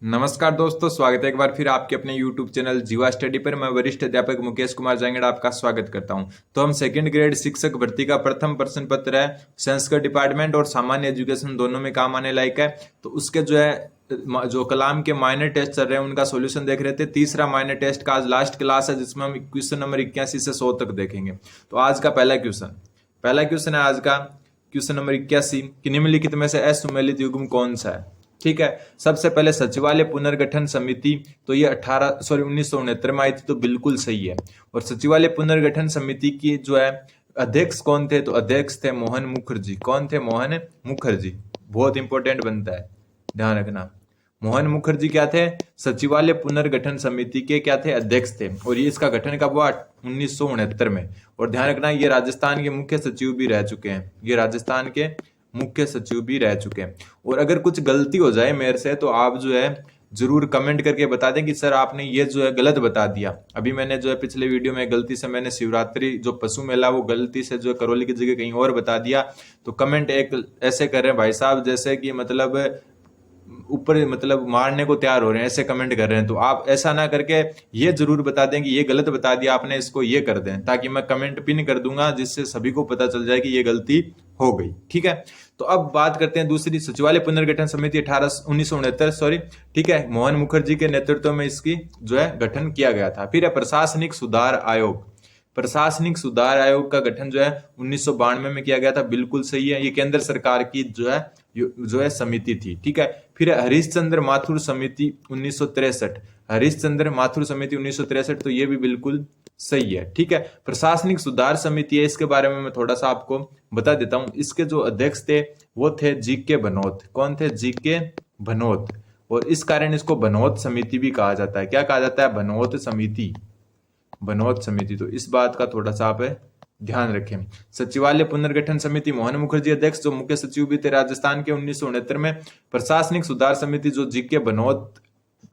नमस्कार दोस्तों, स्वागत है एक बार फिर आपके अपने YouTube चैनल जीवा स्टडी पर। मैं वरिष्ठ अध्यापक मुकेश कुमार जांगड़ आपका स्वागत करता हूं। तो हम सेकंड ग्रेड शिक्षक भर्ती का प्रथम प्रश्न पत्र है, संस्कृत डिपार्टमेंट और सामान्य एजुकेशन दोनों में काम आने लायक है। तो उसके जो कलाम के माइनर टेस्ट चल रहे हैं उनका सॉल्यूशन देख रहे थे। तीसरा माइनर टेस्ट का आज लास्ट क्लास है, जिसमें हम क्वेश्चन नंबर 81 से 100 तक देखेंगे। तो आज का पहला क्वेश्चन है आज का क्वेश्चन नंबर 81 कि निम्नलिखित में से असुमेलित युग्म कौन सा है। ठीक है, सबसे पहले सचिवालय पुनर्गठन समिति, तो ये 1969 में आई थी, तो बिल्कुल सही है। और सचिवालय पुनर्गठन समिति की जो है अध्यक्ष कौन थे, तो अध्यक्ष थे मोहन मुखर्जी। कौन थे? मोहन मुखर्जी। बहुत इंपॉर्टेंट बनता है, ध्यान रखना। मोहन मुखर्जी क्या थे? सचिवालय पुनर्गठन समिति के क्या थे? अध्यक्ष थे। और ये इसका गठन कब हुआ? 1969 में। और ध्यान रखना, ये राजस्थान के मुख्य सचिव भी रह चुके हैं। ये राजस्थान के मुख्य सचिव भी रह चुके हैं। और अगर कुछ गलती हो जाए मेरे से, तो आप जो है जरूर कमेंट करके बता दें कि सर आपने ये जो है गलत बता दिया। अभी मैंने जो है पिछले वीडियो में गलती से मैंने शिवरात्रि जो पशु मेला वो गलती से जो है करौली की जगह कहीं और बता दिया। तो कमेंट एक ऐसे कर रहे हैं भाई साहब, जैसे कि मतलब ऊपर मतलब मारने को तैयार हो रहे हैं, ऐसे कमेंट कर रहे हैं। तो आप ऐसा ना करके ये जरूर बता दें कि ये गलत बता दिया आपने, इसको ये कर दें, ताकि मैं कमेंट पिन कर दूंगा, जिससे सभी को पता चल जाए कि ये गलती हो गई। ठीक है, तो अब बात करते हैं दूसरी। सचिवालय पुनर्गठन समिति 1969 ठीक है, मोहन मुखर्जी के नेतृत्व में इसकी जो है गठन किया गया था। फिर है प्रशासनिक सुधार आयोग। प्रशासनिक सुधार आयोग का गठन जो है 1992 में किया गया था, बिल्कुल सही है। ये केंद्र सरकार की जो है समिति थी। ठीक है, फिर हरिश्चंद्र माथुर समिति 1963। हरिश्चंद्र माथुर समिति 1963, तो ये भी बिल्कुल सही है। ठीक है, प्रशासनिक सुधार समिति है, इसके बारे में मैं थोड़ा सा आपको बता देता हूं। इसके जो अध्यक्ष थे वो थे जीके भनोत। कौन थे? जीके भनोत। और इस कारण इसको भनोत समिति भी कहा जाता है। क्या कहा जाता है? भनोत समिति। भनोत समिति। तो इस बात का थोड़ा सा आप ध्यान रखें। सचिवालय पुनर्गठन समिति मोहन मुखर्जी अध्यक्ष, जो मुख्य सचिव भी थे राजस्थान के 1969 में। प्रशासनिक सुधार समिति जो जीके भनोत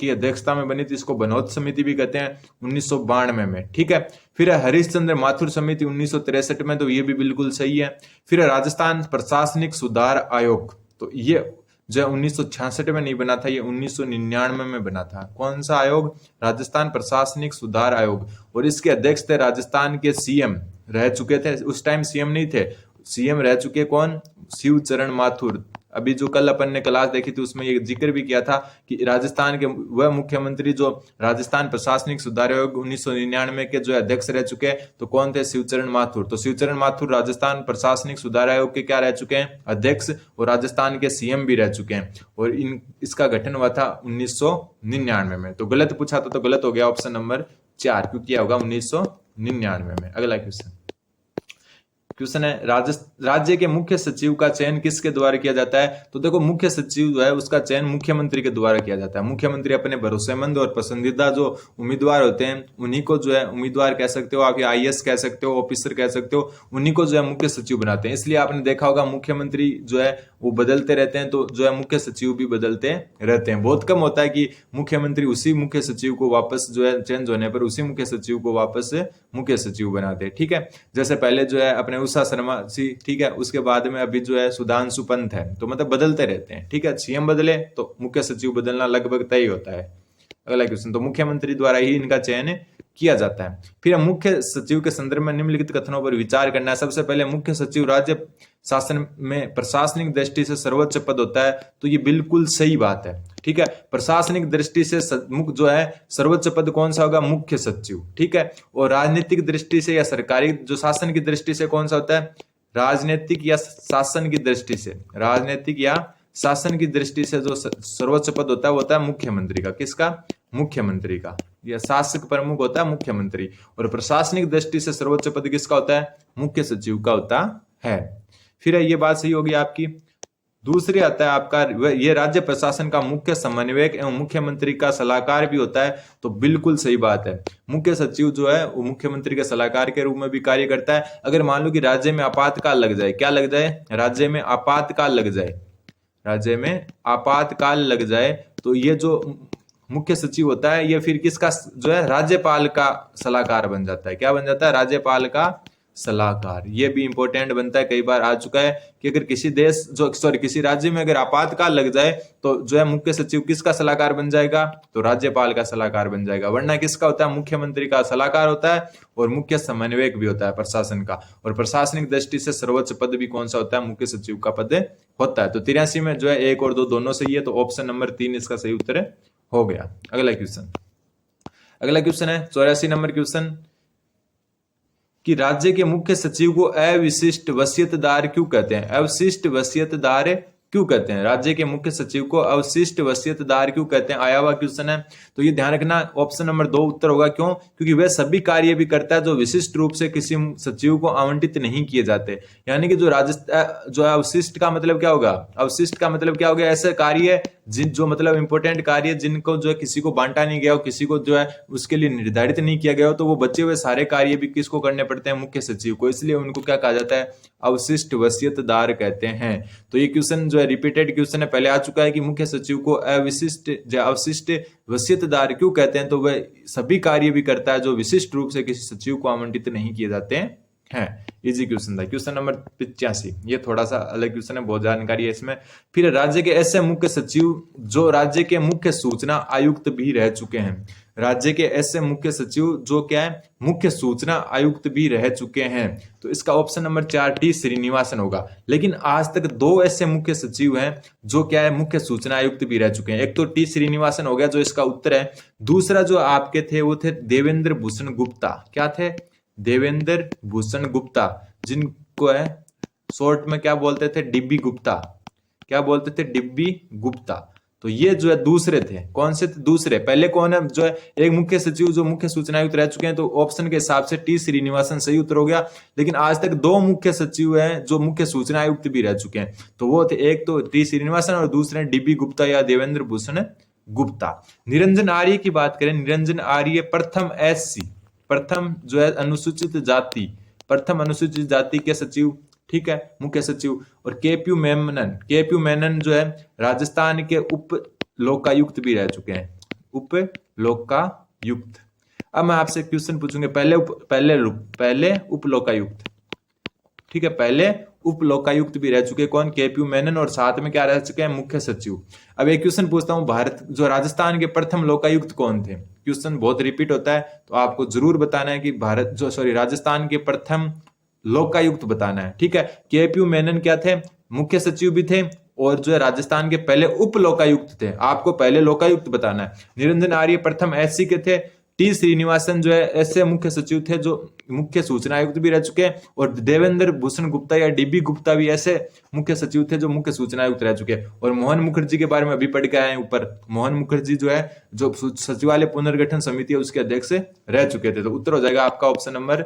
की अध्यक्षता में बनी थी, इसको भनोत समिति भी कहते हैं, 1992 में। ठीक है, फिर हरिश्चंद्र माथुर समिति 1963 में, तो ये भी बिल्कुल सही है। फिर राजस्थान प्रशासनिक सुधार आयोग, तो ये जो 1966 में नहीं बना था, ये 1999 में बना था। कौन सा आयोग? राजस्थान प्रशासनिक सुधार आयोग। और इसके अध्यक्ष थे राजस्थान के सीएम रह चुके थे, उस टाइम सीएम नहीं थे, सीएम रह चुके कौन? शिवचरण माथुर। अभी जो कल अपन ने क्लास देखी थी उसमें ये जिक्र भी किया था कि राजस्थान के वह मुख्यमंत्री जो राजस्थान प्रशासनिक सुधार आयोग 1999 के जो अध्यक्ष रह चुके हैं, तो कौन थे? शिवचरण माथुर। तो शिवचरण माथुर राजस्थान प्रशासनिक सुधार आयोग के क्या रह चुके हैं? अध्यक्ष, और राजस्थान के सीएम भी रह चुके हैं। और इसका गठन हुआ था 1999 में। तो गलत पूछा था, तो गलत हो गया ऑप्शन नंबर 4, क्योंकि क्या होगा? 1999 में। अगला क्वेश्चन है राज्य के मुख्य सचिव का चयन किसके द्वारा किया जाता है? तो देखो, मुख्य सचिव जो है उसका चयन मुख्यमंत्री के द्वारा किया जाता है। मुख्यमंत्री अपने भरोसेमंद और पसंदीदा जो उम्मीदवार होते हैं उन्हीं को जो है उम्मीदवार कह सकते हो आप, या आईएएस कह सकते हो, ऑफिसर कह सकते हो, उन्हीं को जो है मुख्य सचिव बनाते हैं। इसलिए आपने देखा होगा मुख्यमंत्री जो है वो बदलते रहते हैं, तो जो है मुख्य सचिव भी बदलते रहते हैं। बहुत कम होता है कि मुख्यमंत्री उसी मुख्य सचिव को वापस जो है चेंज होने पर उसी मुख्य सचिव को वापस मुख्य सचिव बनाते हैं। ठीक है, जैसे पहले जो है अपने उषा शर्मा सी, ठीक है, उसके बाद में अभी जो है सुधांशु पंत है। तो मतलब बदलते रहते हैं। ठीक है, सीएम बदले तो मुख्य सचिव बदलना लगभग तय होता है। अगला क्वेश्चन, तो मुख्यमंत्री द्वारा ही इनका चयन किया जाता है। फिर मुख्य सचिव के संदर्भ में निम्नलिखित कथनों पर विचार करना है। सबसे पहले, मुख्य सचिव राज्य शासन में प्रशासनिक दृष्टि से सर्वोच्च पद होता है, तो ये बिल्कुल सही बात है। ठीक है, प्रशासनिक दृष्टि से जो है सर्वोच्च पद कौन सा होगा? मुख्य सचिव। ठीक है, और राजनीतिक दृष्टि से या सरकारी जो शासन की दृष्टि से कौन सा होता है? राजनीतिक या शासन की दृष्टि से, राजनीतिक या शासन की दृष्टि से जो सर्वोच्च पद होता है वो होता है मुख्यमंत्री का। किसका? मुख्यमंत्री का। यह शासक प्रमुख होता है मुख्यमंत्री। और प्रशासनिक दृष्टि से सर्वोच्च पद किसका होता है? मुख्य सचिव का होता है। फिर ये बात सही होगी आपकी। दूसरी आता है आपका, ये राज्य प्रशासन का मुख्य समन्वयक एवं मुख्यमंत्री का सलाहकार भी होता है, तो बिल्कुल सही बात है। मुख्य सचिव जो है वो मुख्यमंत्री के सलाहकार के रूप में भी कार्य करता है। अगर मान लो कि राज्य में आपातकाल लग जाए, क्या लग जाए? राज्य में आपातकाल लग जाए, राज्य में आपातकाल लग जाए, तो ये जो मुख्य सचिव होता है ये फिर किसका जो है? राज्यपाल का सलाहकार बन जाता है। क्या बन जाता है? राज्यपाल का सलाहकार। ये भी इंपॉर्टेंट बनता है, कई बार आ चुका है कि अगर किसी देश किसी राज्य में अगर आपातकाल लग जाए तो जो है मुख्य सचिव किसका सलाहकार बन जाएगा, तो राज्यपाल का सलाहकार बन जाएगा। वरना किसका होता है, मुख्यमंत्री का सलाहकार होता है और मुख्य समन्वयक भी होता है प्रशासन का। और प्रशासनिक दृष्टि से सर्वोच्च पद भी कौन सा होता है, मुख्य सचिव का पद होता है। तो 83 में जो है 1 और 2 दोनों सही है, तो ऑप्शन नंबर 3 इसका सही उत्तर हो गया। अगला क्वेश्चन है 84 नंबर क्वेश्चन कि राज्य के मुख्य सचिव को अविशिष्ट वसीयतदार क्यों कहते हैं। अवशिष्ट वसीयतदार क्यों कहते हैं, राज्य के मुख्य सचिव को अवशिष्ट वसीयतदार क्यों कहते हैं, आया हुआ क्वेश्चन है। तो ये ध्यान रखना, ऑप्शन नंबर 2 उत्तर होगा। क्यों, क्योंकि वह सभी कार्य भी करता है जो विशिष्ट रूप से किसी सचिव को आवंटित नहीं किए जाते। यानी कि जो अवशिष्ट का मतलब क्या होगा, अवशिष्ट का मतलब क्या हो गया, ऐसे कार्य जो मतलब इंपॉर्टेंट कार्य जिनको जो है किसी को बांटा नहीं गया हो, किसी को जो है उसके लिए निर्धारित नहीं किया गया हो, तो वो बचे हुए सारे कार्य भी किसको करने पड़ते हैं, मुख्य सचिव को। इसलिए उनको क्या कहा जाता है, अवशिष्ट वसीयतदार कहते हैं। तो ये क्वेश्चन जो है रिपीटेड क्वेश्चन है, पहले आ चुका है कि मुख्य सचिव को अवशिष्ट वसीयतदार क्यों कहते हैं। तो वह सभी कार्य भी करता है जो विशिष्ट रूप से किसी सचिव को आवंटित नहीं किए जाते हैं। इजी क्वेश्चन था। क्वेश्चन नंबर 85, ये थोड़ा सा अलग क्वेश्चन है, बहुत जानकारी है इसमें। फिर राज्य के ऐसे मुख्य सचिव जो राज्य के मुख्य सूचना आयुक्त भी रह चुके हैं। राज्य के ऐसे मुख्य सचिव जो क्या है, मुख्य सूचना आयुक्त भी रह चुके हैं। तो इसका ऑप्शन नंबर 4 टी श्रीनिवासन होगा। लेकिन आज तक 2 ऐसे मुख्य सचिव हैं जो क्या है, मुख्य सूचना आयुक्त भी रह चुके हैं। एक तो टी श्रीनिवासन हो गया जो इसका उत्तर है। दूसरा जो आपके थे वो थे देवेंद्र भूषण गुप्ता। क्या थे, देवेंद्र भूषण गुप्ता, जिनको है शॉर्ट में क्या बोलते थे, डिब्बी गुप्ता। क्या बोलते थे, डिब्बी गुप्ता। तो ये जो है दूसरे थे। कौन से थे, दूसरे। पहले कौन है, जो है एक मुख्य सचिव जो मुख्य सूचना आयुक्त रह चुके हैं। तो ऑप्शन के हिसाब से टी श्रीनिवासन सही उत्तर हो गया। लेकिन आज तक 2 मुख्य सचिव हैं जो मुख्य सूचना आयुक्त भी रह चुके हैं। तो वो थे, एक तो टी श्रीनिवासन और दूसरे डिब्बी गुप्ता या देवेंद्र भूषण गुप्ता। निरंजन आर्य की बात करें, निरंजन आर्य प्रथम SC, प्रथम जो है अनुसूचित जाति, प्रथम अनुसूचित जाति के सचिव, ठीक है, मुख्य सचिव। और केपी मेनन जो है राजस्थान के उप लोकायुक्त भी रह चुके हैं, उप लोकायुक्त। अब मैं आपसे क्वेश्चन पूछूंगा, पहले उप लोकायुक्त, ठीक है, पहले उप लोकायुक्त भी रह चुके कौन, केपी मेनन, और साथ में क्या रह चुके हैं, मुख्य सचिव। अब एक क्वेश्चन पूछता हूं, भारत जो राजस्थान के प्रथम लोकायुक्त कौन थे। क्वेश्चन बहुत रिपीट होता है, तो आपको जरूर बताना है कि राजस्थान के प्रथम लोकायुक्त बताना है, ठीक है। केपी मेनन क्या थे, मुख्य सचिव भी थे और जो है राजस्थान के पहले उप लोकायुक्त थे। आपको पहले लोकायुक्त बताना है। निरंजन आर्य प्रथम SC के थे। टी श्रीनिवासन जो है ऐसे मुख्य सचिव थे जो मुख्य सूचना आयुक्त भी रह चुके हैं। और देवेंद्र भूषण गुप्ता या डीबी गुप्ता भी ऐसे मुख्य सचिव थे जो मुख्य सूचना आयुक्त रह चुके हैं। और मोहन मुखर्जी के बारे में अभी पढ़ के आए ऊपर, मोहन मुखर्जी जो है जो सचिवालय पुनर्गठन समिति है उसके अध्यक्ष रह चुके थे। तो उत्तर हो जाएगा आपका ऑप्शन नंबर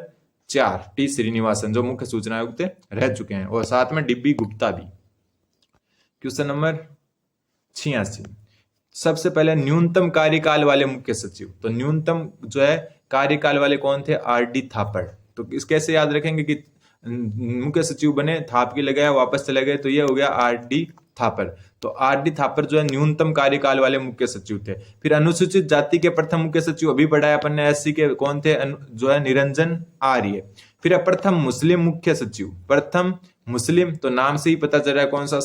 4 टी श्रीनिवासन जो मुख्य सूचना आयुक्त रह चुके हैं, और साथ में डीबी गुप्ता भी। क्वेश्चन नंबर 86, सबसे पहले न्यूनतम कार्यकाल वाले मुख्य सचिव। तो न्यूनतम जो है कार्यकाल वाले कौन थे, RD थापड़। तो इस कैसे याद रखेंगे कि मुख्य सचिव बने, थाप के लगाया, वापस चले गए, तो ये हो गया RD थापर। तो RD थापर जो है न्यूनतम कार्यकाल वाले मुख्य सचिव थे। फिर अनुसूचित जाति के प्रथम मुख्य सचिव अभी पढ़ाया अपन ने SC के, कौन थे, जो है निरंजन आर्य। फिर प्रथम मुस्लिम मुख्य सचिव, प्रथम मुस्लिम, तो नाम से ही पता चल रहा है कौन सा,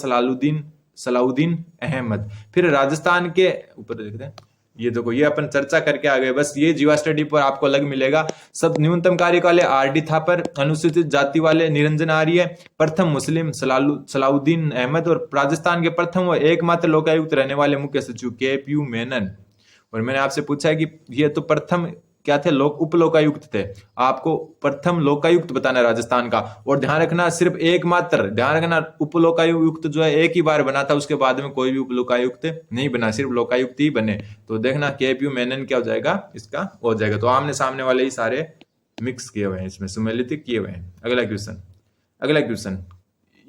सलाउद्दीन अहमद। फिर राजस्थान के ऊपर देखते हैं, ये देखो ये अपन चर्चा करके आ गए, बस ये जीवा स्टडी पर आपको अलग मिलेगा। सब न्यूनतम कार्य वाले RD थापर, अनुसूचित जाति वाले निरंजन आर्य, प्रथम मुस्लिम सलाउद्दीन अहमद, और राजस्थान के प्रथम व एकमात्र लोकायुक्त रहने वाले मुख्य सचिव केपी मेनन। और मैंने आपसे पूछा है कि ये तो प्रथम क्या थे, उप लोकायुक्त थे। आपको प्रथम लोकायुक्त बताना है राजस्थान का। और ध्यान रखना सिर्फ एकमात्र, ध्यान रखना उप लोकायुक्त जो है एक ही बार बना था, उसके बाद में कोई भी उप लोकायुक्त नहीं बना, सिर्फ लोकायुक्त ही बने। तो देखना केपी मेनन क्या हो जाएगा, इसका हो जाएगा। तो आमने सामने वाले ही सारे मिक्स किए हुए हैं, इसमें सुमेलित किए हुए हैं। अगला क्वेश्चन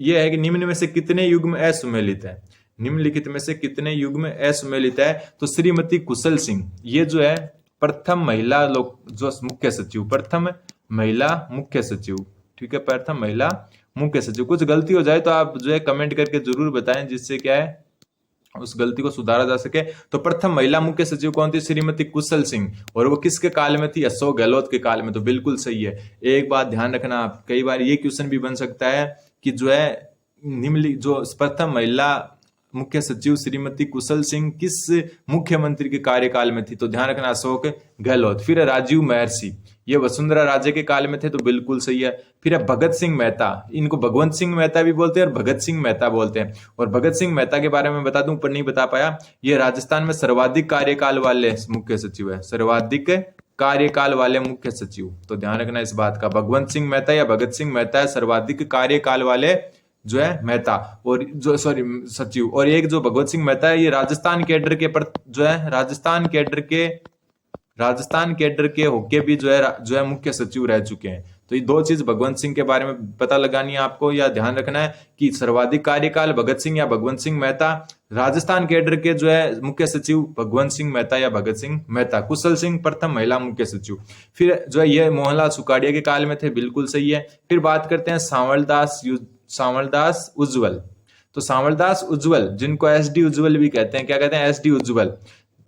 ये है कि निम्न में से कितने युग्म असुमेलित है। निम्नलिखित में से कितने युग्म असुमेलित है। तो श्रीमती कुशल सिंह, ये जो है प्रथम महिला जो मुख्य सचिव, प्रथम महिला मुख्य सचिव, ठीक है, प्रथम महिला मुख्य सचिव। कुछ गलती हो जाए तो आप जो है कमेंट करके जरूर बताएं, जिससे क्या है उस गलती को सुधारा जा सके। तो प्रथम महिला मुख्य सचिव कौन थी? श्रीमती कुशल सिंह। और वो किसके काल में थी? अशोक गहलोत के काल में। तो बिल्कुल सही है। एक बात ध्यान रखना आप, कई बार ये क्वेश्चन भी बन सकता है कि जो है निम्नलिखित जो प्रथम महिला मुख्य सचिव श्रीमती कुशल सिंह किस मुख्यमंत्री के कार्यकाल में थी? तो ध्यान रखना अशोक गहलोत। फिर राजीव महर्षि, ये वसुंधरा राजे के काल में थे। तो बिल्कुल सही है। फिर है भगत सिंह मेहता, इनको भगवंत सिंह मेहता भी बोलते हैं और भगत सिंह मेहता बोलते हैं। और भगत सिंह मेहता के बारे में बता दूं, पर नहीं बता पाया, ये राजस्थान में सर्वाधिक कार्यकाल वाले मुख्य सचिव है, सर्वाधिक कार्यकाल वाले मुख्य सचिव। तो ध्यान रखना इस बात का, भगवंत सिंह मेहता या भगत सिंह मेहता है सर्वाधिक कार्यकाल वाले जो है मेहता और जो सचिव। और एक जो भगवत सिंह मेहता है, ये राजस्थान कैडर के पर जो है राजस्थान कैडर के होके भी जो है मुख्य सचिव रह चुके हैं। तो ये दो चीज भगवंत सिंह के बारे में पता लगानी है आपको, या ध्यान रखना है कि सर्वाधिक कार्यकाल भगत सिंह या भगवंत सिंह मेहता, राजस्थान कैडर के जो है मुख्य सचिव भगवंत सिंह मेहता या भगत सिंह मेहता, कुशल सिंह प्रथम महिला मुख्य सचिव। फिर जो है ये मोहनलाल सुखाड़िया के काल में थे, बिल्कुल सही है। फिर बात करते हैं सांवलदास उज्जवल। तो सांवलदास उज्जवल, जिनको एसडी उज्जवल भी कहते हैं, क्या कहते हैं? एसडी उज्जवल।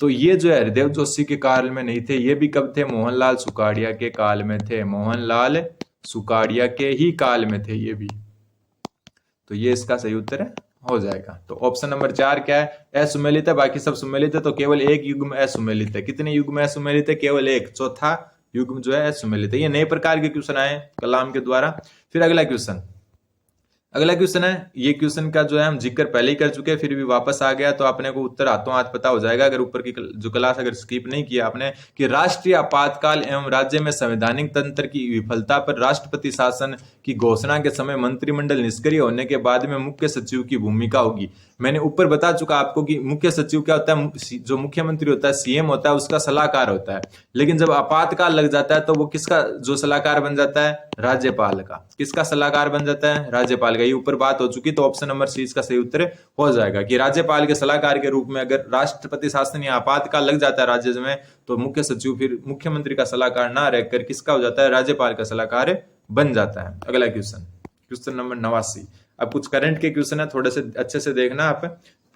तो ये जो है हृदय जोशी के काल में नहीं थे, ये भी कब थे? मोहनलाल सुखाड़िया के काल में थे, मोहनलाल सुखाड़िया के ही काल में थे ये भी। तो ये इसका सही उत्तर है, हो जाएगा। तो ऑप्शन नंबर 4 क्या है? असुमेलित है, बाकी सब सुमेलित है। तो केवल एक युग्म असुमेलित है। कितने युग्म असुमेलित है? केवल एक, चौथा युग्म जो है असुमेलित है। ये नए प्रकार के क्वेश्चन आए कलाम के द्वारा। फिर अगला क्वेश्चन है, ये क्वेश्चन का जो है हम जिक्र पहले ही कर चुके हैं, फिर भी वापस आ गया तो अपने को उत्तर हाथों हाथ पता हो जाएगा अगर ऊपर की जो क्लास अगर स्किप नहीं किया आपने, कि राष्ट्रीय आपातकाल एवं राज्य में संवैधानिक तंत्र की विफलता पर राष्ट्रपति शासन की घोषणा के समय मंत्रिमंडल निष्क्रिय होने के बाद में मुख्य सचिव की भूमिका होगी। मैंने ऊपर बता चुका आपको कि मुख्य सचिव क्या होता है? जो मुख्यमंत्री होता है, सीएम होता है, उसका सलाहकार होता है। लेकिन जब आपातकाल लग जाता है तो वो किसका जो सलाहकार बन जाता है? राज्यपाल का। किसका सलाहकार बन जाता है? राज्यपाल का। ये ऊपर बात हो चुकी, तो ऑप्शन नंबर सी इसका सही उत्तर हो जाएगा कि राज्यपाल के सलाहकार के रूप में अगर राष्ट्रपति शासन या आपातकाल लग जाता है राज्य में, तो मुख्य सचिव फिर मुख्यमंत्री का सलाहकार ना रहकर किसका हो जाता है? राज्यपाल का सलाहकार बन जाता है। अगला क्वेश्चन नंबर 89। अब कुछ करंट के क्वेश्चन है, थोड़े से अच्छे से देखना आप।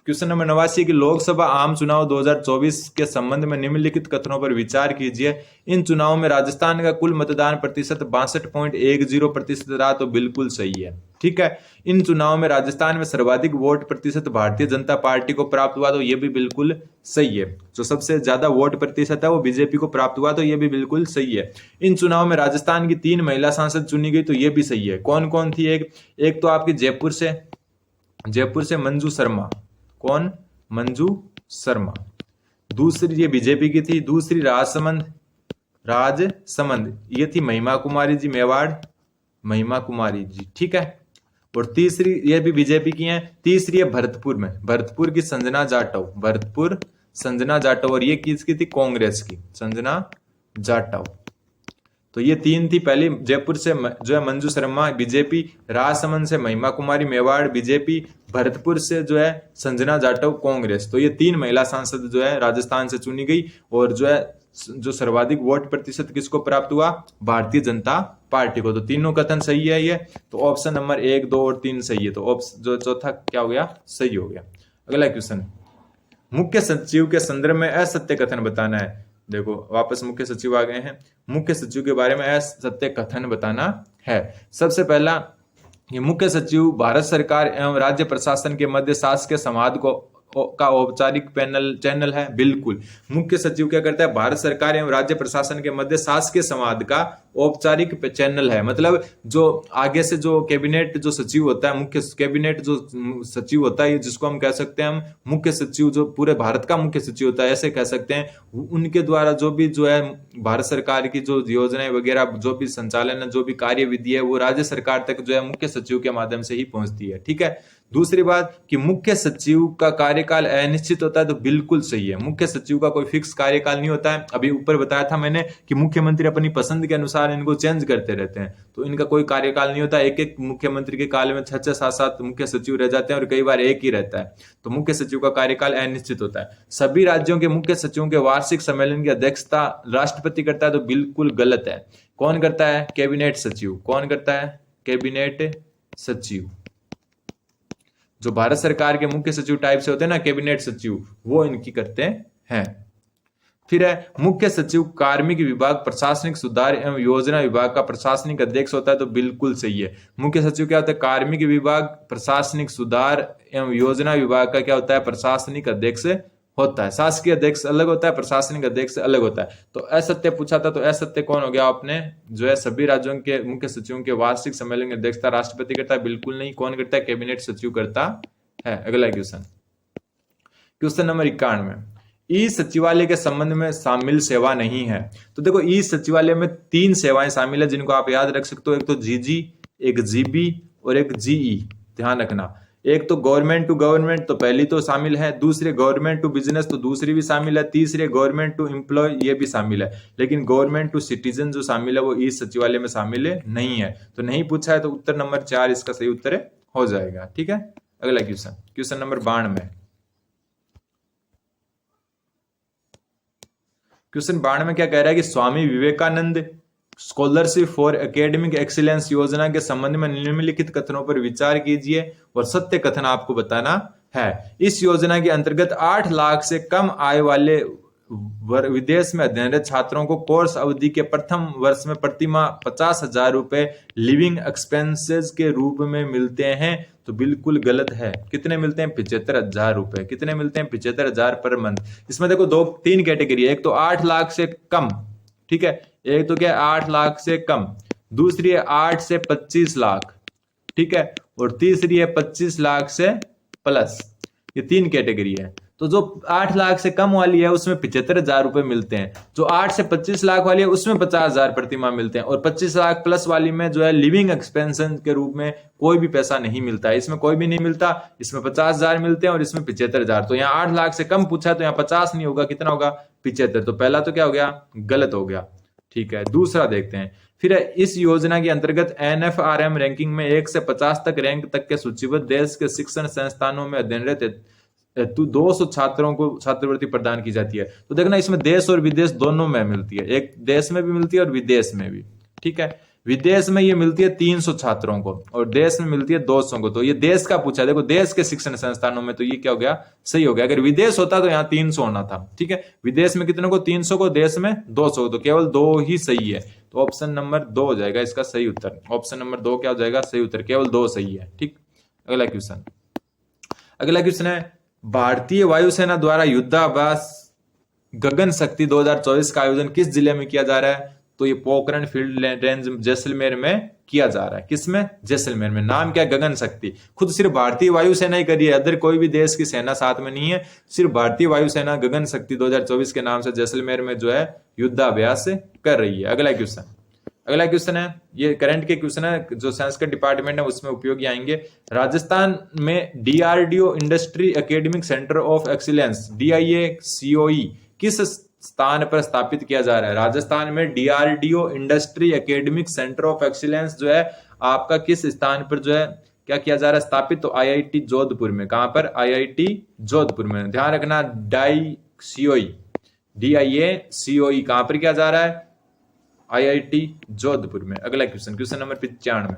क्वेश्चन नंबर 89 की लोकसभा आम चुनाव 2024 के संबंध में निम्नलिखित कथनों पर विचार कीजिए। इन चुनावों में राजस्थान का कुल मतदान प्रतिशत 62.10% रहा। तो बिल्कुल सही है, ठीक है। इन चुनावों में राजस्थान में सर्वाधिक वोट प्रतिशत भारतीय जनता पार्टी को प्राप्त हुआ। तो ये भी बिल्कुल सही है। जो सबसे ज्यादा वोट प्रतिशत है वो बीजेपी को प्राप्त हुआ। तो ये भी बिल्कुल सही है। इन चुनाव में राजस्थान की 3 महिला सांसद चुनी गई। तो ये भी सही है। कौन कौन थी? एक तो आपकी जयपुर से मंजू शर्मा। कौन? मंजू शर्मा। दूसरी ये बीजेपी की थी। दूसरी राजसमंद, ये थी महिमा कुमारी जी, मेवाड़ महिमा कुमारी जी, ठीक है। और तीसरी ये भी बीजेपी की है। तीसरी है भरतपुर की संजना जाटव। और ये किसकी थी? कांग्रेस की संजना जाटव। तो ये 3 थी। पहली जयपुर से जो है मंजू शर्मा बीजेपी, राजसमंद से महिमा कुमारी मेवाड़ बीजेपी, भरतपुर से जो है संजना जाटव कांग्रेस। तो ये 3 महिला सांसद जो है राजस्थान से चुनी गई। और जो सर्वाधिक वोट प्रतिशत किसको प्राप्त हुआ? भारतीय जनता पार्टी को। तो तीनों कथन सही है ये। तो ऑप्शन नंबर 1, 2 और 3 सही है। तो ऑप्शन जो चौथा क्या हो गया? सही हो गया। अगला क्वेश्चन, मुख्य सचिव के संदर्भ में असत्य कथन बताना है। देखो वापस मुख्य सचिव आ गए हैं। मुख्य सचिव के बारे में असत्य कथन बताना है। सबसे पहला, ये मुख्य सचिव भारत सरकार एवं राज्य प्रशासन के मध्य शासकीय संवाद का औपचारिक चैनल है। बिल्कुल, मुख्य सचिव क्या करता है? भारत सरकार एवं राज्य प्रशासन के मध्य शासकीय संवाद का औपचारिक चैनल है। मतलब जो आगे से जो कैबिनेट जो सचिव होता है, मुख्य कैबिनेट जो सचिव होता है, जिसको हम कह सकते हैं हम मुख्य सचिव, जो पूरे भारत का मुख्य सचिव होता है, ऐसे कह सकते हैं। उनके द्वारा जो भी जो है भारत सरकार की जो योजनाएं वगैरह, जो भी संचालन है, जो भी कार्यविधि है, वो राज्य सरकार तक जो है मुख्य सचिव के माध्यम से ही पहुंचती है, ठीक है। दूसरी बात कि मुख्य सचिव का कार्यकाल अनिश्चित होता है। तो बिल्कुल सही है। मुख्य सचिव का कोई फिक्स कार्यकाल नहीं होता है। अभी ऊपर बताया था मैंने कि मुख्यमंत्री अपनी पसंद के अनुसार इनको चेंज करते रहते हैं। तो इनका कोई कार्यकाल नहीं होता। एक मुख्यमंत्री के काल में 6-6, 7-7 मुख्य सचिव रह जाते हैं और कई बार एक ही रहता है। तो मुख्य सचिव का कार्यकाल अनिश्चित होता है। सभी राज्यों के मुख्य सचिवों के वार्षिक सम्मेलन की अध्यक्षता राष्ट्रपति करता है। तो बिल्कुल गलत है। कौन करता है? कैबिनेट सचिव। कौन करता है? कैबिनेट सचिव। जो भारत सरकार के मुख्य सचिव टाइप से होते हैं ना, कैबिनेट सचिव, वो इनकी करते हैं। फिर है मुख्य सचिव कार्मिक विभाग प्रशासनिक सुधार एवं योजना विभाग का प्रशासनिक अध्यक्ष होता है, तो बिल्कुल सही है। मुख्य सचिव क्या होता है? कार्मिक विभाग प्रशासनिक सुधार एवं योजना विभाग का क्या होता है? प्रशासनिक अध्यक्ष होता है। शासकीय अध्यक्ष अलग होता है, प्रशासनिक अध्यक्ष अलग होता है। तो असत्य पूछा था, तो असत्य कौन हो गया? आपने जो है सभी राज्यों के मुख्य सचिवों के वार्षिक सम्मेलन की अध्यक्षता राष्ट्रपति करता है? बिल्कुल नहीं। कौन करता है? कैबिनेट सचिव करता है। अगला क्वेश्चन, क्वेश्चन नंबर 91, ई सचिवालय के संबंध में शामिल सेवा नहीं है। तो देखो, ई सचिवालय में 3 सेवाएं शामिल है जिनको आप याद रख सकते हो। एक तो जीजी, एक जीबी और एक जीई। ध्यान रखना, एक तो गवर्नमेंट टू गवर्नमेंट, तो पहली तो शामिल है। दूसरे गवर्नमेंट टू बिजनेस, तो दूसरी भी शामिल है। तीसरे गवर्नमेंट टू एम्प्लॉय, ये भी शामिल है। लेकिन गवर्नमेंट टू सिटीजन जो शामिल है वो ई सचिवालय में शामिल नहीं है। तो नहीं पूछा है, तो उत्तर नंबर 4 इसका सही उत्तर हो जाएगा। ठीक है। अगला क्वेश्चन, क्वेश्चन नंबर 92। क्वेश्चन 92 क्या कह रहा है कि Swami Vivekananda scholarship for academic excellence योजना के संबंध में निम्नलिखित कथनों पर विचार कीजिए और सत्य कथन आपको बताना है। इस योजना के अंतर्गत 8 लाख से कम आय वाले विदेश में अध्ययनरत छात्रों को कोर्स अवधि के प्रथम वर्ष में प्रति माह 50,000 रुपए लिविंग एक्सपेंसेस के रूप में मिलते हैं। तो बिल्कुल गलत है। कितने मिलते हैं? 75,000 रुपए। कितने मिलते हैं? 75,000 पर मंथ। इसमें देखो 3 कैटेगरी है। एक तो 8 लाख से कम, ठीक है, एक तो क्या है 8 लाख से कम, दूसरी है 8 से 25 लाख, ठीक है, और तीसरी है 25 लाख से प्लस। ये 3 कैटेगरी है। तो जो 8 लाख से कम वाली है उसमें 75,000 रुपए मिलते हैं। जो 8 से 25 लाख वाली है उसमें 50,000 प्रति माह मिलते हैं। और 25 लाख प्लस वाली में जो है लिविंग एक्सपेंशन के रूप में कोई भी पैसा नहीं मिलता है। इसमें कोई भी नहीं मिलता। इसमें 50,000 मिलते हैं और इसमें 75,000। तो यहाँ 8 लाख से कम पूछा तो यहाँ 50 नहीं होगा, कितना होगा? 75। तो पहला तो क्या हो गया? गलत हो गया। ठीक है, दूसरा देखते हैं। फिर इस योजना के अंतर्गत NFRM रैंकिंग में 1 से 50 तक रैंक तक के सूचीबद्ध देश के शिक्षण संस्थानों में अध्ययनरत 200 छात्रों को छात्रवृत्ति प्रदान की जाती है। तो देखना, इसमें देश और विदेश दोनों में मिलती है। एक देश में भी मिलती है और विदेश में भी। ठीक है, विदेश में ये मिलती है 300 छात्रों को और देश में मिलती है 200 को। तो ये देश का पूछा है। देखो, देश के शिक्षण संस्थानों में, तो ये क्या हो गया? सही हो गया। अगर विदेश होता तो यहाँ 300 होना था। ठीक है, विदेश में कितने को? 300 को, देश में 200 को। तो केवल 2 ही सही है। तो ऑप्शन नंबर 2 हो जाएगा इसका सही उत्तर। ऑप्शन नंबर 2 क्या हो जाएगा? सही उत्तर। केवल 2 सही है। ठीक। अगला क्वेश्चन, अगला क्वेश्चन है भारतीय वायुसेना द्वारा युद्धाभ्यास गगन शक्ति 2024 का आयोजन किस जिले में किया जा रहा है? तो ये पोखरण फील्ड रेंज जैसलमेर में किया जा रहा है। किसमें? जैसलमेर में। नाम क्या है? गगन शक्ति। खुद सिर्फ भारतीय वायुसेना ही कर रही है, अदर कोई भी देश की सेना साथ में नहीं है। सिर्फ भारतीय वायुसेना गगन शक्ति 2024 के नाम से जैसलमेर में जो है युद्धाभ्यास कर रही है। अगला क्वेश्चन, अगला क्वेश्चन है, ये करंट के क्वेश्चन है जो संस्कृत डिपार्टमेंट है उसमें उपयोगी आएंगे। राजस्थान में DRDO industry academic centre of excellence DIACOE किस स्थान पर स्थापित किया जा रहा है? राजस्थान में DRDO industry academic centre of excellence जो है आपका किस स्थान पर जो है क्या किया जा रहा है स्थापित? तो IIT जोधपुर में। कहां पर? IIT जोधपुर में। ध्यान रखना, DIACOE कहां पर किया जा रहा है? IIT जोधपुर में। अगला क्वेश्चन, क्वेश्चन नंबर 95।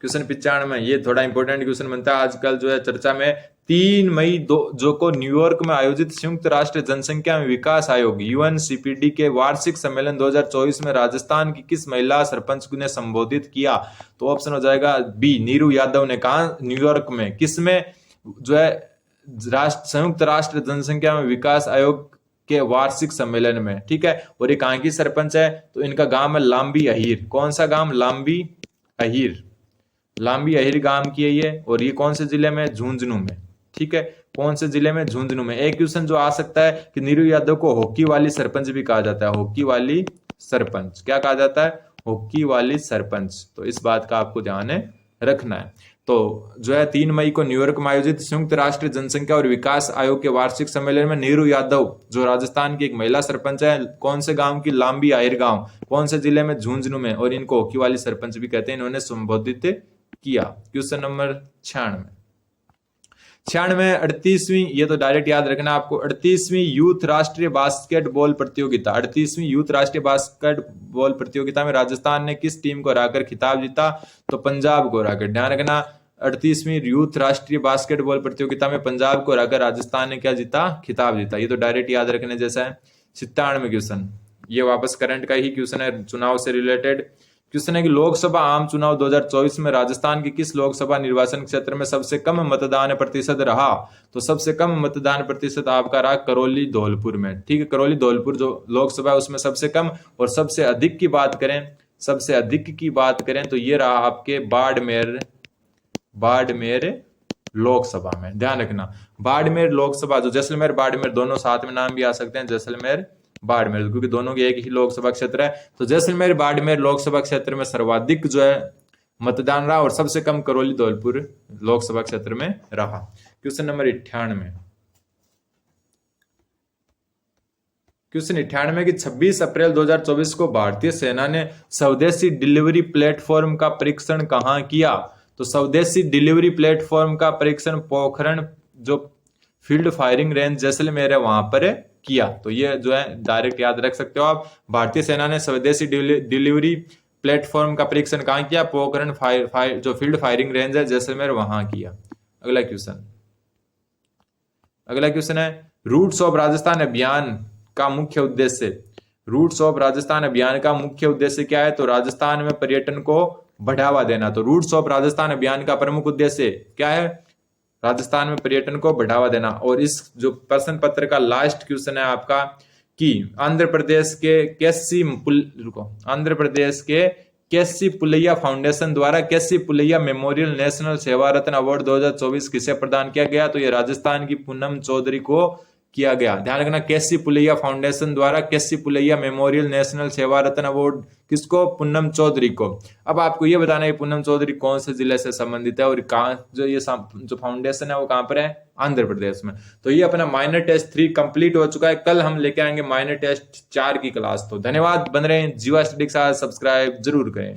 क्वेश्चन 95 ये थोड़ा इंपॉर्टेंट क्वेश्चन बनता है आजकल जो है चर्चा में। 3 मई जो को न्यूयॉर्क में आयोजित संयुक्त राष्ट्र जनसंख्या विकास आयोग UNCPD के वार्षिक सम्मेलन 2024 में राजस्थान की किस महिला सरपंच ने संबोधित किया? तो ऑप्शन हो जाएगा बी, नीरू यादव ने। कहा? न्यूयॉर्क में। किसमें? जो है संयुक्त राष्ट्र जनसंख्या में विकास आयोग के वार्षिक सम्मेलन में। ठीक है, और ये कहां की सरपंच है? तो इनका गांव है लांबी अहीर। कौन सा गांव? लांबी अहीर। लांबी अहीर गांव की है ये, और ये कौन से जिले में? झुंझुनू में। ठीक है, कौन से जिले में? झुंझुनू में। एक क्वेश्चन जो आ सकता है कि नीरू यादव को हॉकी वाली सरपंच भी कहा जाता है। हॉकी वाली सरपंच क्या कहा जाता है? हॉकी वाली सरपंच। तो इस बात का आपको ध्यान रखना है। तो जो है 3 मई को न्यूयॉर्क में आयोजित संयुक्त राष्ट्र जनसंख्या और विकास आयोग के वार्षिक सम्मेलन में नीरू यादव जो राजस्थान की एक महिला सरपंच है, कौन से गांव की? लांबी अहीर गांव। कौन से जिले में? झुंझुनू में। और इनको हॉकी वाली सरपंच भी कहते हैं। इन्होंने संबोधित किया। Question number 96। 38वीं, ये तो डायरेक्ट याद रखना आपको, 38वीं यूथ राष्ट्रीय बास्केटबॉल प्रतियोगिता। 38वीं यूथ राष्ट्रीय बास्केटबॉल प्रतियोगिता में राजस्थान ने किस टीम को हराकर खिताब जीता? तो पंजाब को हराकर। ध्यान रखना, 38वीं यूथ राष्ट्रीय बास्केटबॉल प्रतियोगिता में पंजाब को हराकर राजस्थान ने क्या जीता, खिताब जीता। ये तो डायरेक्ट याद रखने जैसा है। 97 क्वेश्चन, ये वापस करंट का ही क्वेश्चन है, चुनाव से रिलेटेड क्वेश्चन है कि लोकसभा आम चुनाव 2024 में राजस्थान के किस लोकसभा निर्वाचन क्षेत्र में सबसे कम मतदान प्रतिशत रहा। तो सबसे कम मतदान प्रतिशत आपका रहा करौली धौलपुर में। ठीक है, करौली धौलपुर जो लोकसभा है उसमें सबसे कम। और सबसे अधिक की बात करें, सबसे अधिक की बात करें तो ये रहा आपके बाड़मेर लोकसभा में। ध्यान रखना, बाड़मेर लोकसभा, जो जैसलमेर बाड़मेर दोनों साथ में नाम भी आ सकते हैं, जैसलमेर बाड़मेर, क्योंकि दोनों के एक ही लोकसभा क्षेत्र है। तो जैसलमेर बाड़मेर लोकसभा क्षेत्र में सर्वाधिक जो है मतदान रहा और सबसे कम करौली धौलपुर लोकसभा क्षेत्र में रहा। क्वेश्चन नंबर 98, क्वेश्चन 98 की 26 अप्रैल 2024 को भारतीय सेना ने स्वदेशी डिलीवरी प्लेटफॉर्म का परीक्षण कहां किया। तो स्वदेशी डिलीवरी प्लेटफॉर्म का परीक्षण पोखरण जो फील्ड फायरिंग रेंज जैसलमेर है वहां पर किया। तो ये जो है डायरेक्ट याद रख सकते हो आप। भारतीय सेना ने स्वदेशी डिलीवरी प्लेटफॉर्म का परीक्षण कहां किया, पोखरण जो फील्ड फायरिंग रेंज है जैसलमेर वहां किया। अगला क्वेश्चन है रूट्स ऑफ राजस्थान अभियान का मुख्य उद्देश्य। रूट्स ऑफ राजस्थान अभियान का मुख्य उद्देश्य क्या है। तो राजस्थान में पर्यटन को बढ़ावा देना। तो रूट्स ऑफ राजस्थान अभियान का प्रमुख उद्देश्य क्या है, राजस्थान में पर्यटन को बढ़ावा देना। और इस जो प्रश्न पत्र का लास्ट क्वेश्चन है आपका कि आंध्र प्रदेश के केसी पुलैया फाउंडेशन द्वारा केसी पुलैया मेमोरियल नेशनल सेवा रत्न अवार्ड 2024 किसे प्रदान किया गया। तो ये राजस्थान की पूनम चौधरी को किया गया। ध्यान रखना, केसी पुलैया फाउंडेशन द्वारा केसी पुलैया मेमोरियल नेशनल सेवा रत्न अवार्ड किसको, पूनम चौधरी को। अब आपको ये बताना है पूनम चौधरी कौन से जिले से संबंधित है और कहाँ जो फाउंडेशन है वो कहाँ पर है, आंध्र प्रदेश में। तो ये अपना माइनर टेस्ट 3 कंप्लीट हो चुका है। कल हम लेके आएंगे माइनर टेस्ट 4 की क्लास। तो धन्यवाद, बन रहे हैं जीवा स्टडी के साथ, सब्सक्राइब जरूर करें।